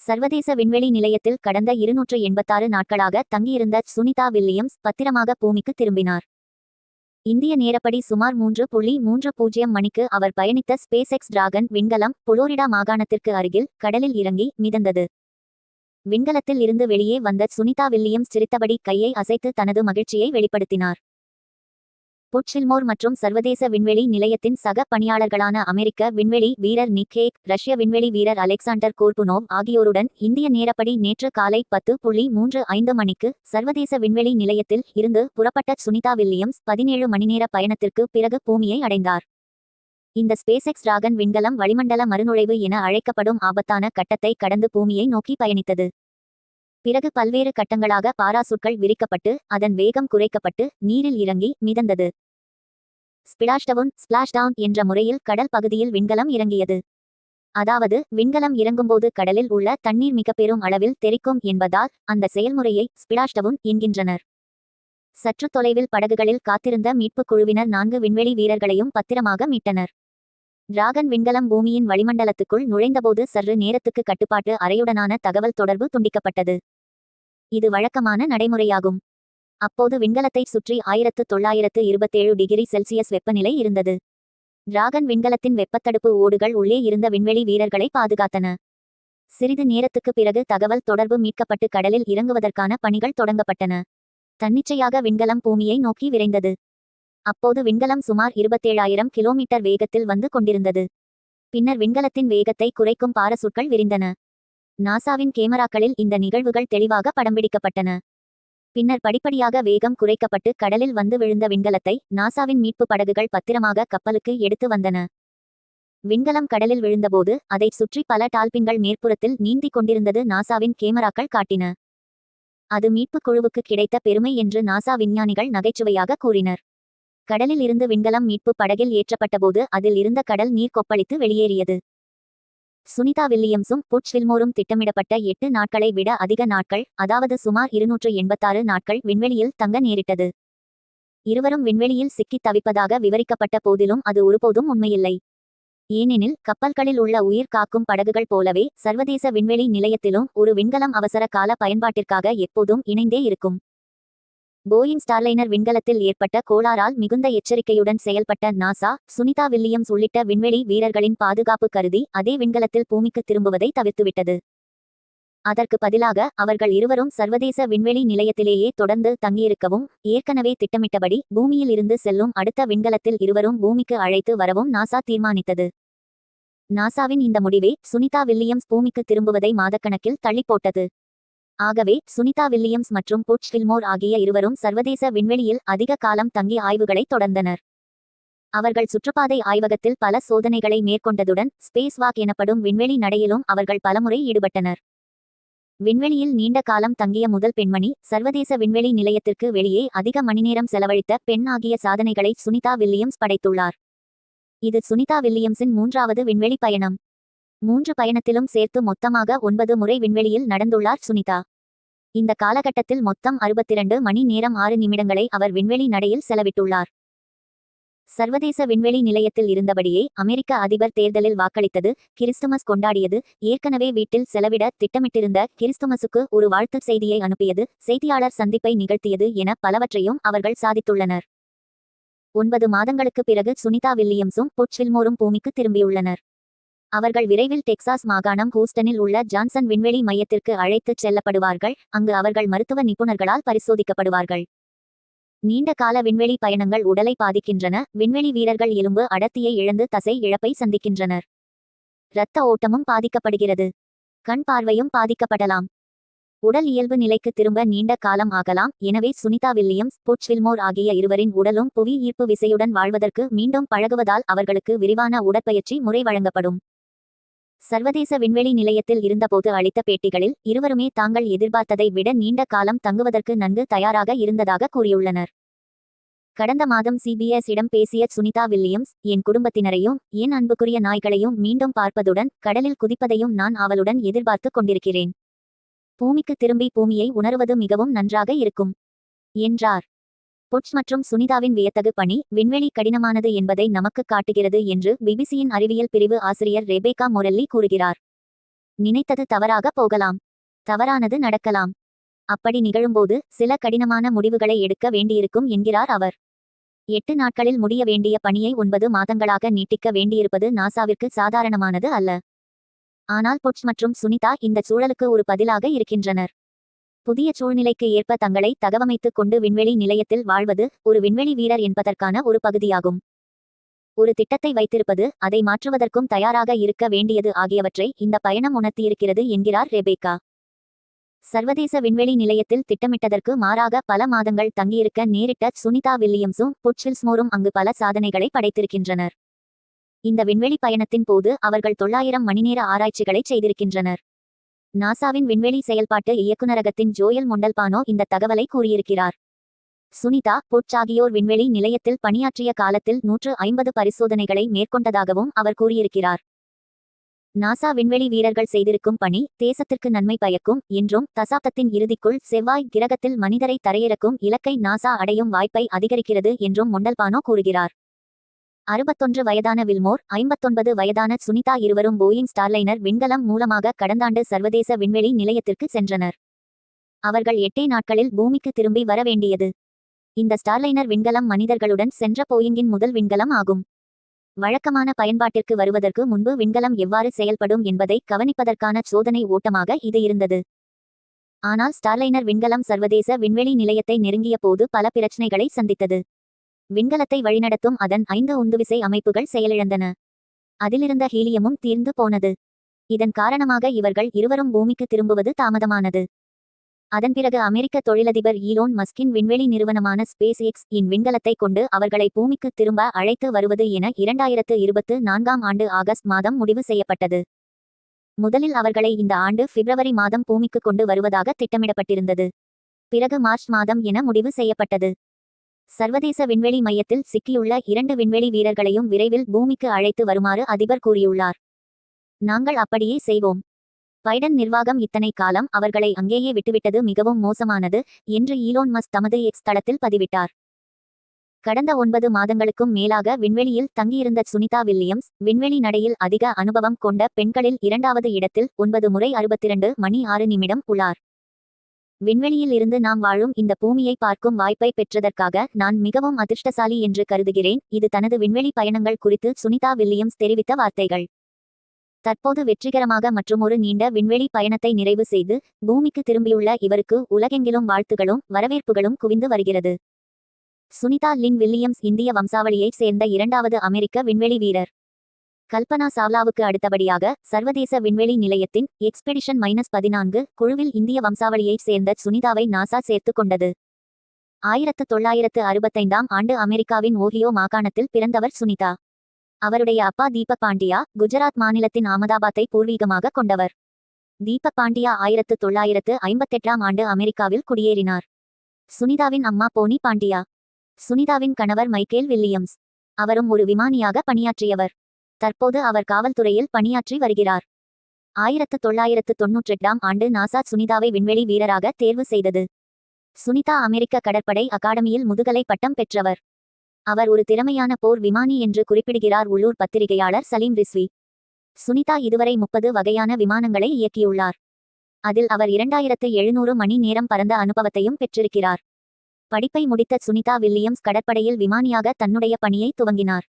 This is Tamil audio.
சர்வதேச விண்வெளி நிலையத்தில் கடந்த 286 நாட்களாக தங்கியிருந்த சுனிதா வில்லியம்ஸ் பத்திரமாக பூமிக்கு திரும்பினார். இந்திய நேரப்படி சுமார் 3:30 மணிக்கு அவர் பயணித்த ஸ்பேஸ்எக்ஸ் டிராகன் விண்கலம் புளோரிடா மாகாணத்திற்கு அருகில் கடலில் இறங்கி மிதந்தது. விண்கலத்தில் இருந்து வெளியே வந்த சுனிதா வில்லியம்ஸ் சிரித்தபடி கையை அசைத்து தனது மகிழ்ச்சியை வெளிப்படுத்தினார். புட்சில்மோர் மற்றும் சர்வதேச விண்வெளி நிலையத்தின் சக பணியாளர்களான அமெரிக்க விண்வெளி வீரர் நிக் ஹேக், ரஷ்ய விண்வெளி வீரர் அலெக்சாண்டர் கோர்புனோவ் ஆகியோருடன் இந்திய நேரப்படி நேற்று காலை 10:35 மணிக்கு சர்வதேச விண்வெளி நிலையத்தில் இருந்து புறப்பட்ட சுனிதா வில்லியம்ஸ் 17 மணிநேர பயணத்திற்கு பிறகு பூமியை அடைந்தார். இந்த ஸ்பேஸ்எக்ஸ் டிராகன் விண்கலம் வளிமண்டல மறுநுழைவு என அழைக்கப்படும் ஆபத்தான கட்டத்தை கடந்து பூமியை நோக்கி பயணித்தது. பிறகு பல்வேறு கட்டங்களாக பாராசூட்கள் விரிக்கப்பட்டு அதன் வேகம் குறைக்கப்பட்டு நீரில் இறங்கி மிதந்தது. ஸ்பிளாஷ்டவுன் என்ற முறையில் கடல் பகுதியில் விண்கலம் இறங்கியது. அதாவது விண்கலம் இறங்கும்போது கடலில் உள்ள தண்ணீர் மிக பெரும் அளவில் தெறிக்கும் என்பதால் அந்த செயல்முறையை ஸ்பிளாஷ்டவுன் என்கின்றனர். சற்று தொலைவில் படகுகளில் காத்திருந்த மீட்புக் குழுவினர் 4 விண்வெளி வீரர்களையும் பத்திரமாக மீட்டனர். டிராகன் விண்கலம் பூமியின் வளிமண்டலத்துக்குள் நுழைந்தபோது சற்று நேரத்துக்கு கட்டுப்பாட்டு அறையுடனான தகவல் தொடர்பு துண்டிக்கப்பட்டது. இது வழக்கமான நடைமுறையாகும். அப்போது விண்கலத்தை சுற்றி 1927 டிகிரி செல்சியஸ் வெப்பநிலை இருந்தது. டிராகன் விண்கலத்தின் வெப்பத்தடுப்பு ஓடுகள் உள்ளே இருந்த விண்வெளி வீரர்களை பாதுகாத்தன. சிறிது நேரத்துக்கு பிறகு தகவல் தொடர்பு மீட்கப்பட்டு கடலில் இறங்குவதற்கான பணிகள் தொடங்கப்பட்டன. தன்னிச்சையாக விண்கலம் பூமியை நோக்கி விரைந்தது. அப்போது விண்கலம் சுமார் 27,000 கிலோமீட்டர் வேகத்தில் வந்து கொண்டிருந்தது. பின்னர் விண்கலத்தின் வேகத்தை குறைக்கும் பாரசூட்கள் விரிந்தன. நாசாவின் கேமராக்களில் இந்த நிகழ்வுகள் தெளிவாக படம்பிடிக்கப்பட்டன. பின்னர் படிப்படியாக வேகம் குறைக்கப்பட்டு கடலில் வந்து விழுந்த விண்கலத்தை நாசாவின் மீட்பு படகுகள் பத்திரமாக கப்பலுக்கு எடுத்து வந்தன. விண்கலம் கடலில் விழுந்தபோது அதை சுற்றி பல டால்பின்கள் மேற்புறத்தில் நீந்திக் கொண்டிருந்தது நாசாவின் கேமராக்கள் காட்டின. அது மீட்புக் குழுவுக்கு கிடைத்த பெருமை என்று நாசா விஞ்ஞானிகள் நகைச்சுவையாக கூறினர். கடலில் இருந்து விண்கலம் மீட்பு படகில் ஏற்றப்பட்டபோது அதில் இருந்த கடல் நீர் கொப்பளித்து வெளியேறியது. சுனிதா வில்லியம்ஸும் புட்சில்மோரும் திட்டமிடப்பட்ட 8 நாட்களை விட அதிக நாட்கள், அதாவது சுமார் 286 நாட்கள் விண்வெளியில் தங்க நேரிட்டது. இருவரும் விண்வெளியில் சிக்கித் தவிப்பதாக விவரிக்கப்பட்ட போதிலும் அது ஒருபோதும் உண்மையில்லை. ஏனெனில் கப்பல்களில் உள்ள உயிர் காக்கும் படகுகள் போலவே சர்வதேச விண்வெளி நிலையத்திலும் ஒரு விண்கலம் அவசர கால பயன்பாட்டிற்காக எப்போதும் இணைந்தே இருக்கும். போயிங் ஸ்டார்லைனர் விண்கலத்தில் ஏற்பட்ட கோளாறால் மிகுந்த எச்சரிக்கையுடன் செயல்பட்ட நாசா, சுனிதா வில்லியம்ஸ் உள்ளிட்ட விண்வெளி வீரர்களின் பாதுகாப்பு கருதி அதே விண்கலத்தில் பூமிக்கு திரும்புவதை தவிர்த்துவிட்டது. அதற்கு பதிலாக அவர்கள் இருவரும் சர்வதேச விண்வெளி நிலையத்திலேயே தொடர்ந்து தங்கியிருக்கவும், ஏற்கனவே திட்டமிட்டபடி பூமியில் இருந்து செல்லும் அடுத்த விண்கலத்தில் இருவரும் பூமிக்கு அழைத்து வரவும் நாசா தீர்மானித்தது. நாசாவின் இந்த முடிவே சுனிதா வில்லியம்ஸ் பூமிக்கு திரும்புவதை மாதக்கணக்கில் தள்ளிப்போட்டது. ஆகவே சுனிதா வில்லியம்ஸ் மற்றும் புட்சில்மோர் ஆகிய இருவரும் சர்வதேச விண்வெளியில் அதிக காலம் தங்கி ஆய்வுகளை தொடர்ந்தனர். அவர்கள் சுற்றுப்பாதை ஆய்வகத்தில் பல சோதனைகளை மேற்கொண்டதுடன் ஸ்பேஸ் வாக் எனப்படும் விண்வெளி நடையிலும் அவர்கள் பலமுறை ஈடுபட்டனர். விண்வெளியில் நீண்ட காலம் தங்கிய முதல் பெண்மணி, சர்வதேச விண்வெளி நிலையத்திற்கு வெளியே அதிக மணிநேரம் செலவழித்த பெண் ஆகிய சாதனைகளை சுனிதா வில்லியம்ஸ் படைத்துள்ளார். இது சுனிதா வில்லியம்ஸின் 3வது விண்வெளி பயணம். 3 பயணத்திலும் சேர்த்து மொத்தமாக 9 முறை விண்வெளியில் நடந்துள்ளார் சுனிதா. இந்த காலகட்டத்தில் மொத்தம் 62 மணி நேரம் 6 நிமிடங்களை அவர் விண்வெளி நடையில் செலவிட்டுள்ளார். சர்வதேச விண்வெளி நிலையத்தில் இருந்தபடியே அமெரிக்க அதிபர் தேர்தலில் வாக்களித்தது, கிறிஸ்துமஸ் கொண்டாடியது, ஏற்கனவே வீட்டில் செலவிட திட்டமிட்டிருந்த கிறிஸ்துமஸுக்கு ஒரு வாழ்த்துச் செய்தியை அனுப்பியது, செய்தியாளர் சந்திப்பை நிகழ்த்தியது என பலவற்றையும் அவர்கள் சாதித்துள்ளனர். 9 மாதங்களுக்கு பிறகு சுனிதா வில்லியம்ஸும் புட்சில்மோரும் பூமிக்கு திரும்பியுள்ளனர். அவர்கள் விரைவில் டெக்சாஸ் மாகாணம் ஹூஸ்டனில் உள்ள ஜான்சன் விண்வெளி மையத்திற்கு அழைத்துச் செல்லப்படுவார்கள். அங்கு அவர்கள் மருத்துவ நிபுணர்களால் பரிசோதிக்கப்படுவார்கள். நீண்ட கால விண்வெளி பயணங்கள் உடலை பாதிக்கின்றன. விண்வெளி வீரர்கள் எலும்பு அடர்த்தியை இழந்து தசை இழப்பை சந்திக்கின்றனர். இரத்த ஓட்டமும் பாதிக்கப்படுகிறது. கண் பார்வையும் பாதிக்கப்படலாம். உடல் இயல்பு நிலைக்கு திரும்ப நீண்ட காலம் ஆகலாம். எனவே சுனிதா வில்லியம்ஸ், புட்சில்மோர் ஆகிய இருவரின் உடலும் புவி ஈர்ப்பு விசையுடன் வாழ்வதற்கு மீண்டும் பழகுவதால் அவர்களுக்கு விரிவான உடற்பயிற்சி முறை வழங்கப்படும். சர்வதேச விண்வெளி நிலையத்தில் இருந்தபோது அளித்த பேட்டிகளில் இருவருமே தாங்கள் எதிர்பார்த்ததை விட நீண்ட காலம் தங்குவதற்கு நன்கு தயாராக இருந்ததாக கூறியுள்ளனர். கடந்த மாதம் CBS-இடம் பேசிய சுனிதா வில்லியம்ஸ், என் குடும்பத்தினரையும் என் அன்புக்குரிய நாய்களையும் மீண்டும் பார்ப்பதுடன் கடலில் குதிப்பதையும் நான் ஆவலுடன் எதிர்பார்த்து கொண்டிருக்கிறேன். பூமிக்கு திரும்பி பூமியை உணருவது மிகவும் நன்றாக இருக்கும் என்றார். புட்ச் மற்றும் சுனிதாவின் வியத்தகு பணி விண்வெளி கடினமானது என்பதை நமக்கு காட்டுகிறது என்று பிபிசியின் அறிவியல் பிரிவு ஆசிரியர் ரெபேக்கா மொரெல்லி கூறுகிறார். நினைத்தது தவறாக போகலாம். தவறானது நடக்கலாம். அப்படி நிகழும்போது சில கடினமான முடிவுகளை எடுக்க வேண்டியிருக்கும் என்கிறார் அவர். 8 நாட்களில் முடிய வேண்டிய பணியை 9 மாதங்களாக நீட்டிக்க வேண்டியிருப்பது நாசாவிற்கு சாதாரணமானது அல்ல. ஆனால் புட்ச் மற்றும் சுனிதா இந்த சூழலுக்கு ஒரு பதிலாக இருக்கின்றனர். புதிய சூழ்நிலைக்கு ஏற்ப தங்களை தகவமைத்துக் கொண்டு விண்வெளி நிலையத்தில் வாழ்வது ஒரு விண்வெளி வீரர் என்பதற்கான ஒரு பகுதியாகும். ஒரு திட்டத்தை வைத்திருப்பது, அதை மாற்றுவதற்கும் தயாராக இருக்க வேண்டியது ஆகியவற்றை இந்த பயணம் உணர்த்தியிருக்கிறது என்கிறார் ரெபேக்கா. சர்வதேச விண்வெளி நிலையத்தில் திட்டமிட்டதற்கு மாறாக பல மாதங்கள் தங்கியிருக்க நேரிட்ட சுனிதா வில்லியம்ஸும் புட்ச் வில்ஸ்மோரும் அங்கு பல சாதனைகளை படைத்திருக்கின்றனர். இந்த விண்வெளி பயணத்தின் போது அவர்கள் 900 மணிநேர ஆராய்ச்சிகளை செய்திருக்கின்றனர். நாசாவின் விண்வெளி செயல்பாட்டு இயக்குநரகத்தின் ஜோயல் மொண்டல்பானோ இந்த தகவலை கூறியிருக்கிறார். சுனிதா, புட்ச் ஆகியோர் விண்வெளி நிலையத்தில் பணியாற்றிய காலத்தில் 150 பரிசோதனைகளை மேற்கொண்டதாகவும் அவர் கூறியிருக்கிறார். நாசா விண்வெளி வீரர்கள் செய்திருக்கும் பணி தேசத்திற்கு நன்மை பயக்கும் என்றும் தசாப்தத்தின் இறுதிக்குள் செவ்வாய் கிரகத்தில் மனிதரை தரையிறக்கும் இலக்கை நாசா அடையும் வாய்ப்பை அதிகரிக்கிறது என்றும் மொண்டல்பானோ கூறுகிறார். 61 வயதான வில்மோர், 59 வயதான சுனிதா இருவரும் போயிங் ஸ்டார்லைனர் விண்கலம் மூலமாக கடந்தாண்டு சர்வதேச விண்வெளி நிலையத்திற்கு சென்றனர். அவர்கள் 8 நாட்களில் பூமிக்கு திரும்பி வர வேண்டியது. இந்த ஸ்டார்லைனர் விண்கலம் மனிதர்களுடன் சென்ற போயிங்கின் முதல் விண்கலம் ஆகும். வழக்கமான பயன்பாட்டிற்கு வருவதற்கு முன்பு விண்கலம் எவ்வாறு செயல்படும் என்பதை கவனிப்பதற்கான சோதனை ஓட்டமாக இது இருந்தது. ஆனால் ஸ்டார்லைனர் விண்கலம் சர்வதேச விண்வெளி நிலையத்தை நெருங்கிய போது பல பிரச்சினைகளை சந்தித்தது. விண்கலத்தை வழிநடத்தும் அதன் 5 உந்துவிசை அமைப்புகள் செயலிழந்தன. அதிலிருந்த ஹீலியமும் தீர்ந்து போனது. இதன் காரணமாக இவர்கள் இருவரும் பூமிக்கு திரும்புவது தாமதமானது. அதன் பிறகு அமெரிக்க தொழிலதிபர் ஈலோன் மஸ்கின் விண்வெளி நிறுவனமான ஸ்பேஸ் எக்ஸ் இன் விண்கலத்தை கொண்டு அவர்களை பூமிக்கு திரும்ப அழைத்து வருவது என 2024ஆம் ஆண்டு ஆகஸ்ட் மாதம் முடிவு செய்யப்பட்டது. முதலில் அவர்களை இந்த ஆண்டு பிப்ரவரி மாதம் பூமிக்கு கொண்டு வருவதாக திட்டமிடப்பட்டிருந்தது. பிறகு மார்ச் மாதம் என முடிவு செய்யப்பட்டது. சர்வதேச விண்வெளி மையத்தில் சிக்கியுள்ள 2 விண்வெளி வீரர்களையும் விரைவில் பூமிக்கு அழைத்து வருமாறு அதிபர் கூறியுள்ளார். நாங்கள் அப்படியே செய்வோம். பைடன் நிர்வாகம் இத்தனை காலம் அவர்களை அங்கேயே விட்டுவிட்டது மிகவும் மோசமானது என்று ஈலோன் மஸ்க் தமது எக்ஸ் தளத்தில் பதிவிட்டார். கடந்த 9 மாதங்களுக்கும் மேலாக விண்வெளியில் தங்கியிருந்த சுனிதா வில்லியம்ஸ் விண்வெளி நடையில் அதிக அனுபவம் கொண்ட பெண்களில் 2வது இடத்தில் 9 முறை 62 மணி 6 நிமிடம் உள்ளார். விண்வெளியில் இருந்து நாம் வாழும் இந்த பூமியை பார்க்கும் வாய்ப்பை பெற்றதற்காக நான் மிகவும் அதிர்ஷ்டசாலி என்று கருதுகிறேன். இது தனது விண்வெளி பயணங்கள் குறித்து சுனிதா வில்லியம்ஸ் தெரிவித்த வார்த்தைகள். தற்போது வெற்றிகரமாக மற்றுமொரு நீண்ட விண்வெளி பயணத்தை நிறைவு செய்து பூமிக்கு திரும்பியுள்ள இவருக்கு உலகெங்கிலும் வாழ்த்துகளும் வரவேற்புகளும் குவிந்து வருகிறது. சுனிதா லின் வில்லியம்ஸ் இந்திய வம்சாவளியைச் சேர்ந்த 2வது அமெரிக்க விண்வெளி வீரர். கல்பனா சாவ்லாவுக்கு அடுத்தபடியாக சர்வதேச விண்வெளி நிலையத்தின் எக்ஸ்பெடிஷன் -14 குழுவில் இந்திய வம்சாவளியைச் சேர்ந்த சுனிதாவை நாசா சேர்த்துக் கொண்டது. 1965ஆம் ஆண்டு அமெரிக்காவின் ஓஹியோ மாகாணத்தில் பிறந்தவர் சுனிதா. அவருடைய அப்பா தீபக் பாண்டியா குஜராத் மாநிலத்தின் ஆமதாபாத்தை பூர்வீகமாக கொண்டவர். தீபக் பாண்டியா 1958ஆம் ஆண்டு அமெரிக்காவில் குடியேறினார். சுனிதாவின் அம்மா போனி பாண்டியா. சுனிதாவின் கணவர் மைக்கேல் வில்லியம்ஸ். அவரும் ஒரு விமானியாக பணியாற்றியவர். தற்போது அவர் காவல்துறையில் பணியாற்றி வருகிறார். 1998ஆம் ஆண்டு நாசா சுனிதாவை விண்வெளி வீரராக தேர்வு செய்தது. சுனிதா அமெரிக்க கடற்படை அகாடமியில் முதுகலை பட்டம் பெற்றவர். அவர் ஒரு திறமையான போர் விமானி என்று குறிப்பிடுகிறார் உள்ளூர் பத்திரிகையாளர் சலீம் ரிஸ்வி. சுனிதா இதுவரை 30 வகையான விமானங்களை இயக்கியுள்ளார். அதில் அவர் 2700 மணி நேரம் பறந்த அனுபவத்தையும் பெற்றிருக்கிறார். படிப்பை முடித்த சுனிதா வில்லியம்ஸ் கடற்படையில் விமானியாக தன்னுடைய பணியை துவங்கினார்.